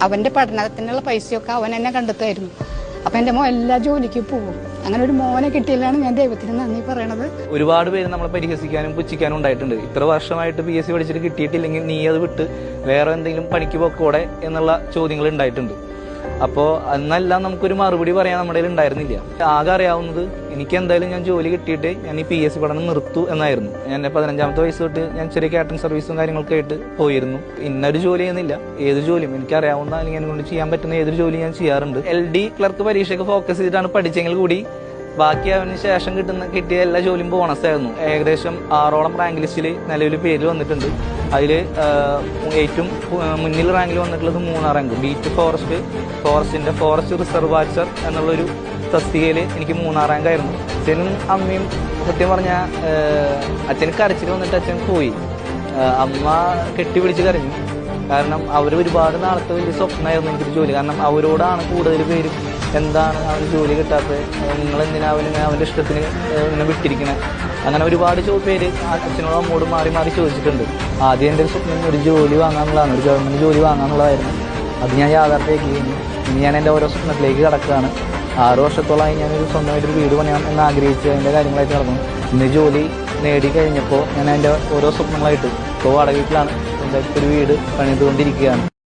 അവൻ്റെ പഠനത്തിനുള്ള പൈസയൊക്കെ അവൻ എന്നെ കണ്ടെത്തുമായിരുന്നു. അപ്പം എൻ്റെ മോൻ എല്ലാ ജോലിക്കും പോകും. അങ്ങനെ ഒരു മോനെ കിട്ടിയതിലാണ് ഞാൻ ദൈവത്തിന് നന്ദി പറയണത്. ഒരുപാട് പേര് നമ്മളെ പരിഹസിക്കാനും പുച്ഛിക്കാനും ഉണ്ടായിട്ടുണ്ട്. ഇത്ര വർഷമായിട്ട് PSC പഠിച്ചിട്ട് കിട്ടിയിട്ടില്ലെങ്കിൽ നീ അത് വിട്ട് വേറെ എന്തെങ്കിലും പണിക്ക് പോക്കോടെ എന്നുള്ള ചോദ്യങ്ങൾ ഉണ്ടായിട്ടുണ്ട്. അപ്പോൾ അന്നെല്ലാം നമുക്കൊരു മറുപടി പറയാൻ നമ്മുടെ കയ്യിൽ ഉണ്ടായിരുന്നില്ല. ആകെ അറിയാവുന്നത് എനിക്ക് എന്തായാലും ഞാൻ ജോലി കിട്ടിയിട്ട് ഞാൻ ഈ PSC പഠനം നിർത്തൂ എന്നായിരുന്നു. ഞാൻ 15ാമത്തെ വയസ്സ് തൊട്ട് ഞാൻ ചെറിയ കാറ്ററിംഗ് സർവീസും കാര്യങ്ങളൊക്കെ ആയിട്ട് പോയിരുന്നു. ഇന്നൊരു ജോലി ചെയ്യുന്നില്ല, ഏത് ജോലിയും എനിക്കറിയാവുന്ന അല്ലെങ്കിൽ എന്നെ കൊണ്ട് ചെയ്യാൻ പറ്റുന്ന ഏതൊരു ജോലി ഞാൻ ചെയ്യാറുണ്ട്. LD ക്ലർക്ക് പരീക്ഷയ്ക്ക് ഫോക്കസ് ചെയ്തിട്ടാണ് പഠിച്ചെങ്കിൽ കൂടി ബാക്കി അവന് ശേഷം കിട്ടിയ എല്ലാ ജോലിയും ബോണസായിരുന്നു. ഏകദേശം 6ഓളം റാങ്ക് ലിസ്റ്റിൽ നിലവിൽ പേര് വന്നിട്ടുണ്ട്. അതിൽ ഏറ്റവും മുന്നിൽ റാങ്കിൽ വന്നിട്ടുള്ളത് 3ാം റാങ്ക് ബീറ്റ് ഫോറസ്റ്റിന്റെ ഫോറസ്റ്റ് റിസർവ് വാച്ചർ എന്നുള്ളൊരു തസ്തികയിൽ എനിക്ക് 3ാം റാങ്കായിരുന്നു. അച്ഛനും അമ്മയും സത്യം പറഞ്ഞാൽ അച്ഛന് കരച്ചിൽ വന്നിട്ട് അച്ഛൻ പോയി. അമ്മ കെട്ടിപ്പിടിച്ച് കരഞ്ഞു. കാരണം അവർ ഒരുപാട് നാളത്തെ വലിയ സ്വപ്നമായിരുന്നു എനിക്കൊരു ജോലി. കാരണം അവരോടാണ് കൂടുതൽ പേരും എന്താണ് അവന് ജോലി കിട്ടാത്തത്, നിങ്ങളെന്തിനാ അവൻ്റെ ഇഷ്ടത്തിന് ഇങ്ങനെ വിട്ടിരിക്കണേ, അങ്ങനെ ഒരുപാട് പേര് അച്ഛനോടും അമ്മോടും മാറി മാറി ചോദിച്ചിട്ടുണ്ട്. ആദ്യം എൻ്റെ സ്വപ്നം ഒരു ജോലി വാങ്ങാനുള്ളതാണ്, ഒരു ഗവൺമെൻറ് ജോലി വാങ്ങാനുള്ളതായിരുന്നു. അത് ഞാൻ യാഥാർത്ഥ്യമാക്കി കഴിഞ്ഞു. ഇനി ഞാൻ എൻ്റെ ഓരോ സ്വപ്നത്തിലേക്ക് കടക്കുകയാണ്. 6 വർഷത്തോളമായി ഞാനൊരു സ്വന്തമായിട്ടൊരു വീട് പണിയാൻ എന്ന് ആഗ്രഹിച്ച് അതിൻ്റെ കാര്യങ്ങളായിട്ട് നടന്നു. ഇന്ന് ജോലി നേടി കഴിഞ്ഞപ്പോൾ ഞാൻ എൻ്റെ ഓരോ സ്വപ്നങ്ങളായിട്ട് ഇപ്പോൾ വാടക വീട്ടിലാണ് സ്വന്തമായിട്ടൊരു വീട് പണിതുകൊണ്ടിരിക്കുകയാണ്.